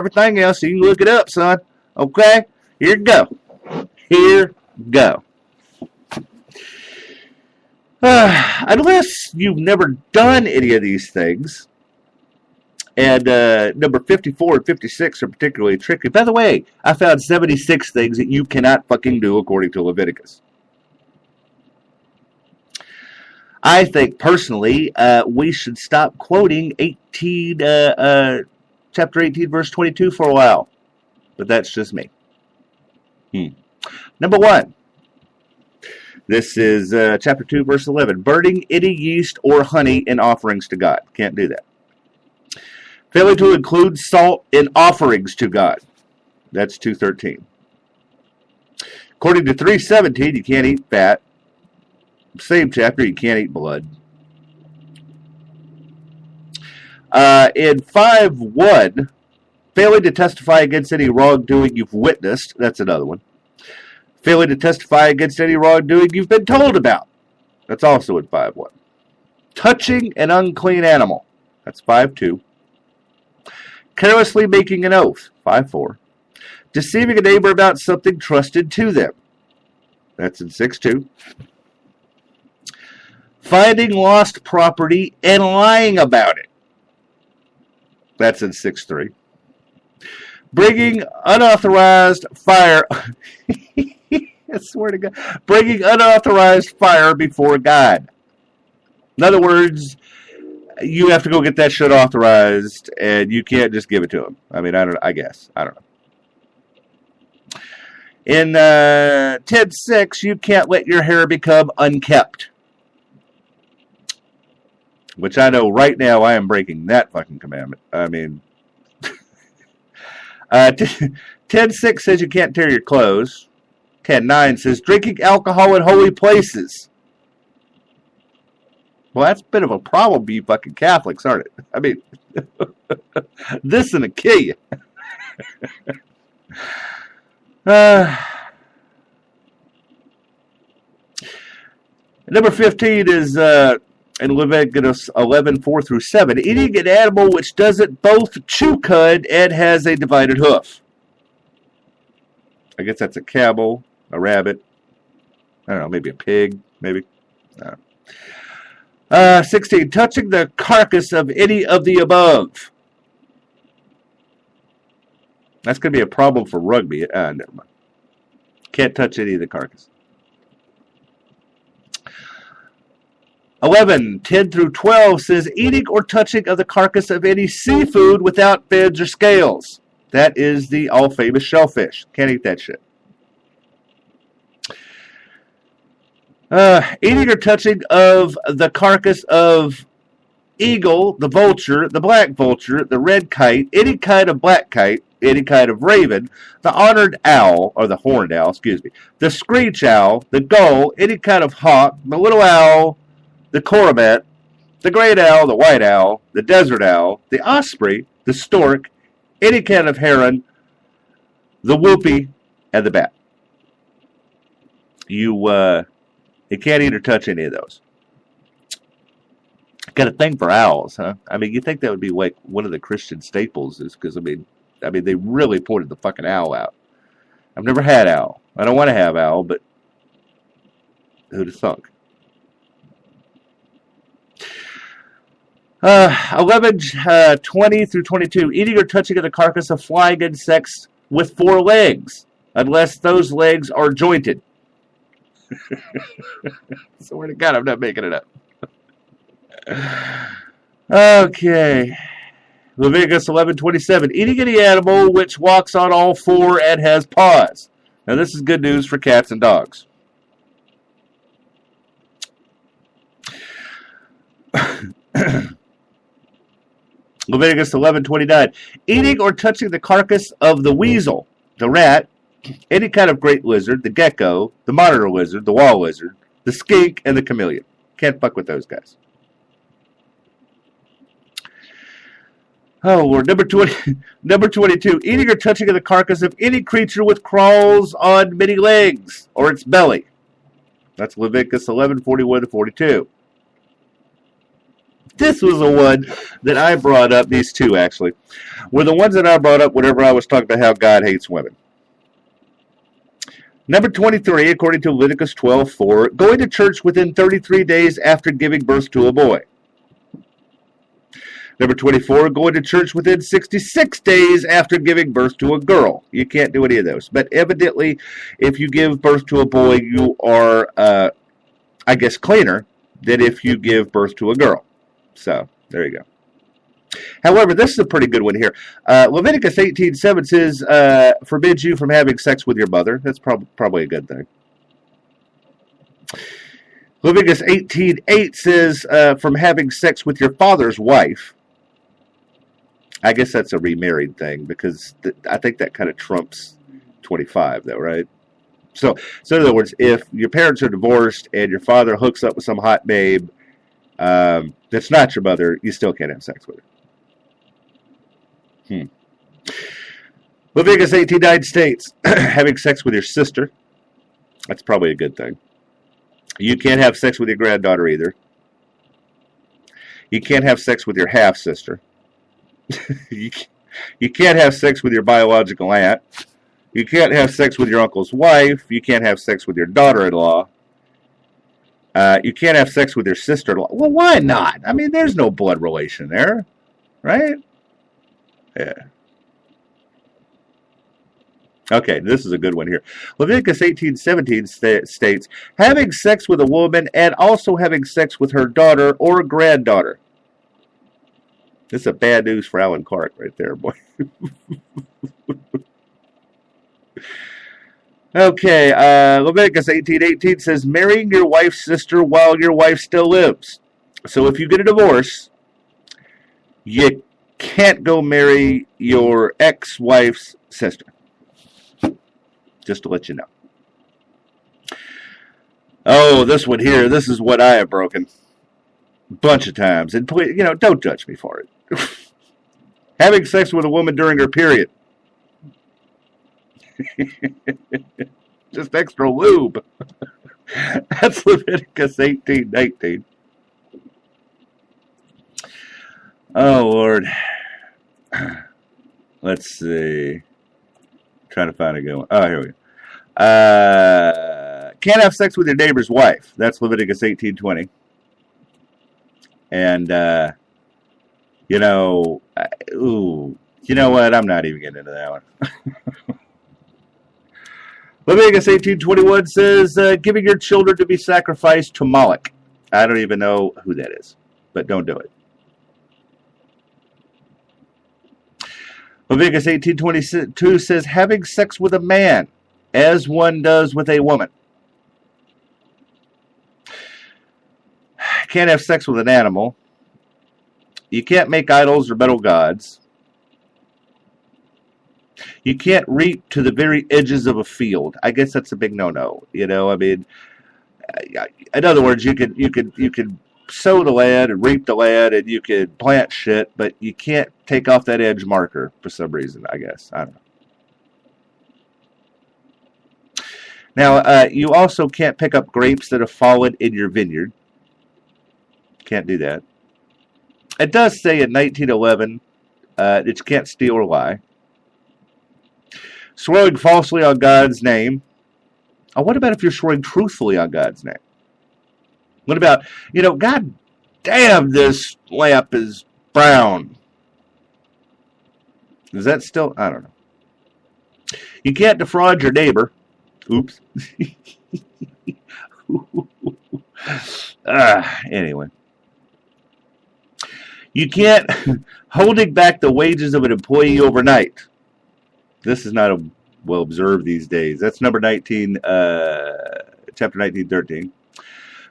everything else, so you can look it up, son. Okay? Here you go. Here you go. Unless you've never done any of these things, and number 54 and 56 are particularly tricky. By the way, I found 76 things that you cannot fucking do according to Leviticus. I think, personally, we should stop quoting chapter 18, verse 22 for a while. But that's just me. Number 1. This is chapter 2, verse 11. Burning any yeast or honey in offerings to God. Can't do that. Failing to include salt in offerings to God. That's 2:13. According to 3:17, you can't eat fat. Same chapter, you can't eat blood. In 5:1, failing to testify against any wrongdoing you've witnessed. That's another one. Failing to testify against any wrongdoing you've been told about. That's also in 5:1. Touching an unclean animal. That's 5:2. Carelessly making an oath. 5:4. Deceiving a neighbor about something trusted to them. That's in 6:2. Finding lost property and lying about it. That's in 6:3. Bringing unauthorized fire. I swear to God. Bringing unauthorized fire before God. In other words, you have to go get that shit authorized, and you can't just give it to him. I mean, I guess. I don't know. In 10:6, you can't let your hair become unkept. Which I know right now I am breaking that fucking commandment. I mean, 10:6 says you can't tear your clothes. 10:9 says drinking alcohol in holy places. Well, that's a bit of a problem for you fucking Catholics, aren't it? I mean, this is going to kill you. Number 15 is in Leviticus 11:4-7. Eating an animal which doesn't both chew cud and has a divided hoof. I guess that's a camel, a rabbit. I don't know, maybe a pig, maybe. I don't know. 16. Touching the carcass of any of the above. That's going to be a problem for rugby. Never mind. Can't touch any of the carcass. 11, 10-12 says eating or touching of the carcass of any seafood without fins or scales. That is the all-famous shellfish. Can't eat that shit. Eating or touching of the carcass of eagle, the vulture, the black vulture, the red kite, any kind of black kite, any kind of raven, the honored owl, or the horned owl, the screech owl, the gull, any kind of hawk, the little owl, the cormorant, the great owl, the white owl, the desert owl, the osprey, the stork, any kind of heron, the whoopie, and the bat. You can't eat or touch any of those. Got a thing for owls, huh? I mean, you think that would be like one of the Christian staples, is because I mean, they really pointed the fucking owl out. I've never had owl. I don't want to have owl, but who'd have thunk? 11, 20-22. Eating or touching of the carcass of flying insects with 4 legs, unless those legs are jointed. Swear to God, I'm not making it up. Okay. Leviticus 11:27. Eating any animal which walks on all 4 and has paws. Now this is good news for cats and dogs. Leviticus 11:29. Eating or touching the carcass of the weasel, the rat, any kind of great lizard, the gecko, the monitor lizard, the wall lizard, the skink, and the chameleon. Can't fuck with those guys. Oh, Lord. Number 22. Eating or touching of the carcass of any creature which crawls on many legs, or its belly. That's Leviticus 11:41-42. This was the one that I brought up. These two, actually, were the ones that I brought up whenever I was talking about how God hates women. Number 23, according to Leviticus 12:4, going to church within 33 days after giving birth to a boy. Number 24, going to church within 66 days after giving birth to a girl. You can't do any of those. But evidently, if you give birth to a boy, you are, I guess, cleaner than if you give birth to a girl. So, there you go. However, this is a pretty good one here. Leviticus 18:7 says, forbids you from having sex with your mother. That's probably a good thing. Leviticus 18:8 says, from having sex with your father's wife. I guess that's a remarried thing, because I think that kind of trumps 25, though, right? So in other words, if your parents are divorced and your father hooks up with some hot babe that's not your mother, you still can't have sex with her. Leviticus 18:9 states, having sex with your sister, that's probably a good thing. You can't have sex with your granddaughter either. You can't have sex with your half-sister. You can't have sex with your biological aunt. You can't have sex with your uncle's wife. You can't have sex with your daughter-in-law. You can't have sex with your sister-in-law. Well, why not? I mean, there's no blood relation there, right? Yeah. Okay, this is a good one here. Leviticus 18:17 states, having sex with a woman and also having sex with her daughter or granddaughter. This is a bad news for Alan Clark right there, boy. Okay, Leviticus 18:18 says, marrying your wife's sister while your wife still lives. So if you get a divorce, you can't go marry your ex-wife's sister. Just to let you know. Oh, this one here, this is what I have broken a bunch of times. And please, don't judge me for it. Having sex with a woman during her period. Just extra lube. That's Leviticus 18:19. Oh, Lord. Let's see. Trying to find a good one. Oh, here we go. Can't have sex with your neighbor's wife. That's Leviticus 18:20. And, you know what? I'm not even getting into that one. Leviticus 18:21 says, giving your children to be sacrificed to Moloch. I don't even know who that is, but don't do it. Leviticus 18:22 says, having sex with a man, as one does with a woman. Can't have sex with an animal. You can't make idols or metal gods. You can't reap to the very edges of a field. I guess that's a big no-no. I mean, in other words, you could sow the land and reap the land, and you could plant shit, but you can't take off that edge marker for some reason, I guess. I don't know. Now, you also can't pick up grapes that have fallen in your vineyard. Can't do that. It does say in 1911 that you can't steal or lie. Swearing falsely on God's name. Oh, what about if you're swearing truthfully on God's name? What about, God damn, this lamp is brown. Is that still, I don't know. You can't defraud your neighbor. Oops. Anyway. You can't holding back the wages of an employee overnight. This is not well observed these days. That's number 19, chapter 19:13.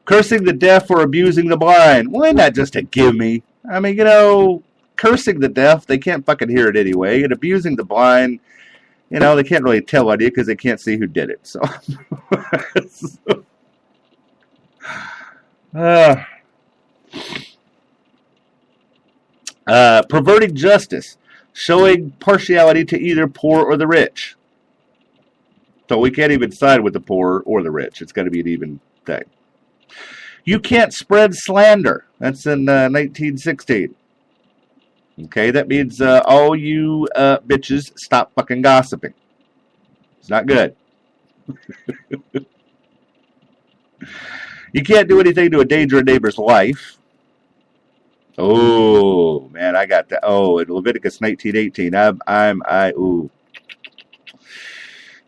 Cursing the deaf or abusing the blind. Why not just a gimme? I mean, cursing the deaf, they can't fucking hear it anyway. And abusing the blind, they can't really tell on you because they can't see who did it. So, perverting justice, showing partiality to either poor or the rich. So we can't even side with the poor or the rich. It's got to be an even thing. You can't spread slander. That's in 1916. Okay, that means all you bitches stop fucking gossiping. It's not good. You can't do anything to endanger a neighbor's life. Oh man, I got that. Oh, in Leviticus 19:18,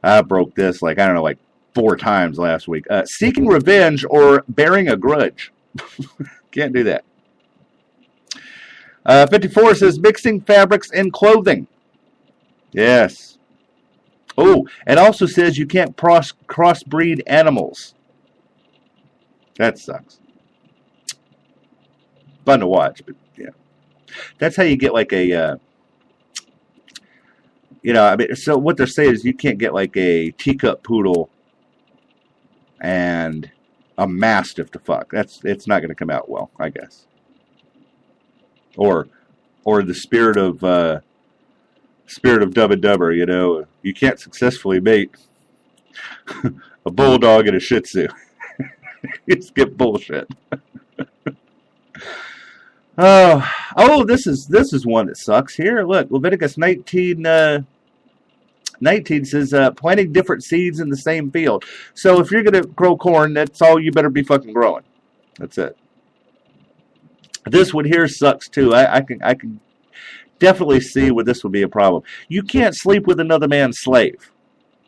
I broke this like I don't know, like 4 times last week. Seeking revenge or bearing a grudge. Can't do that. 54 says mixing fabrics and clothing. Yes. Oh, it also says you can't crossbreed animals. That sucks. Fun to watch, but yeah. That's how you get like a, I mean, so what they're saying is you can't get like a teacup poodle and a mastiff to fuck. It's not going to come out well, I guess. Or the spirit of Dumb and Dumber, you can't successfully mate a bulldog and a Shih Tzu. It's get bullshit. This is one that sucks. Here, look, Leviticus 19:19 says planting different seeds in the same field. So if you're gonna grow corn, that's all you better be fucking growing. That's it. This one here sucks too. I can definitely see where this would be a problem. You can't sleep with another man's slave.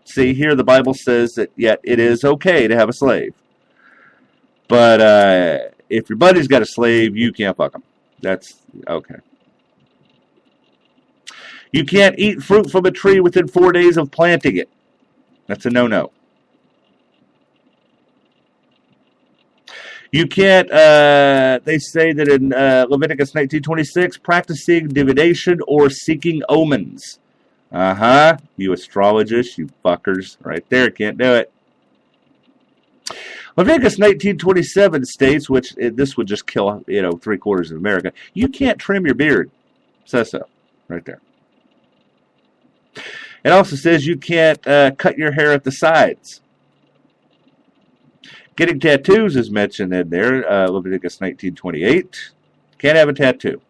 See, here the Bible says that yet it is okay to have a slave. But if your buddy's got a slave, you can't fuck him. That's okay. You can't eat fruit from a tree within 4 days of planting it. That's a no-no. You can't, they say that in Leviticus 19:26, practicing divination or seeking omens. You astrologists, you fuckers, right there, can't do it. Leviticus 19:27 states, which this would just kill, 3/4 of America. You can't trim your beard. Says so, right there. It also says you can't cut your hair at the sides. Getting tattoos is mentioned in there, Leviticus 19:28. Can't have a tattoo.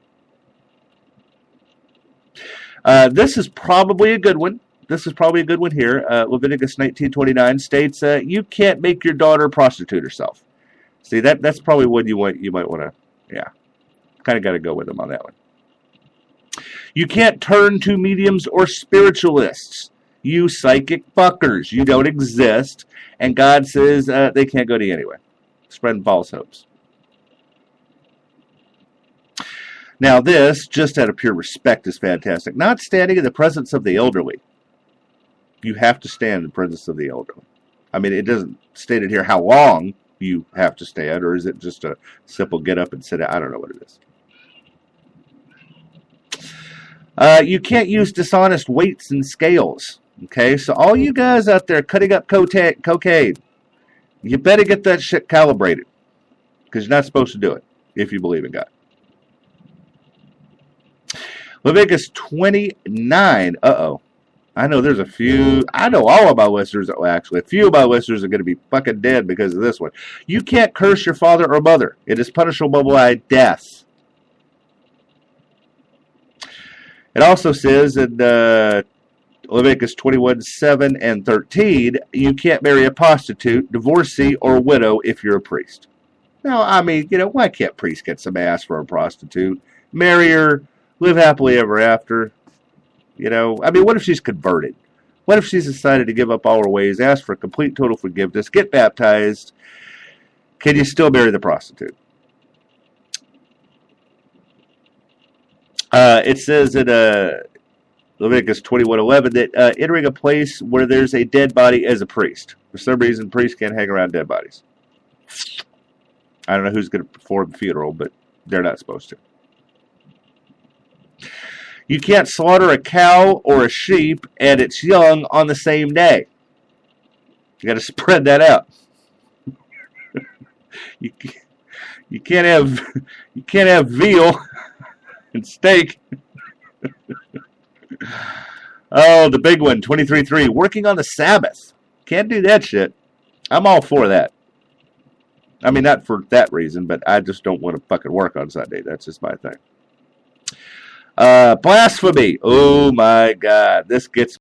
This is probably a good one. Here. Leviticus 19:29 states you can't make your daughter prostitute herself. See, that's probably one you might want to, kind of got to go with them on that one. You can't turn to mediums or spiritualists. You psychic fuckers. You don't exist. And God says they can't go to you anyway. Spreading false hopes. Now this, just out of pure respect, is fantastic. Not standing in the presence of the elderly. You have to stand in the presence of the elderly. I mean, it doesn't state it here how long you have to stand, or is it just a simple get up and sit down? I don't know what it is. You can't use dishonest weights and scales. Okay, so all you guys out there cutting up cocaine, you better get that shit calibrated, because you're not supposed to do it if you believe in God. Leviticus 29. I know there's a few. I know all of my listeners. Actually, a few of my listeners are going to be fucking dead because of this one. You can't curse your father or mother. It is punishable by death. It also says in Leviticus 21:7 and 13, you can't marry a prostitute, divorcee, or widow if you're a priest. Now, I mean, why can't priests get some ass for a prostitute? Marry her, live happily ever after. I mean, what if she's converted? What if she's decided to give up all her ways, ask for complete total forgiveness, get baptized? Can you still marry the prostitute? It says in Leviticus 21:11 that entering a place where there's a dead body as a priest. For some reason, priests can't hang around dead bodies. I don't know who's going to perform the funeral, but they're not supposed to. You can't slaughter a cow or a sheep and its young on the same day. You got to spread that out. You can't have veal and steak. Oh, the big one, 23:3. Working on the Sabbath. Can't do that shit. I'm all for that. I mean, not for that reason, but I just don't want to fucking work on Sunday. That's just my thing. Blasphemy. Oh my God. This gets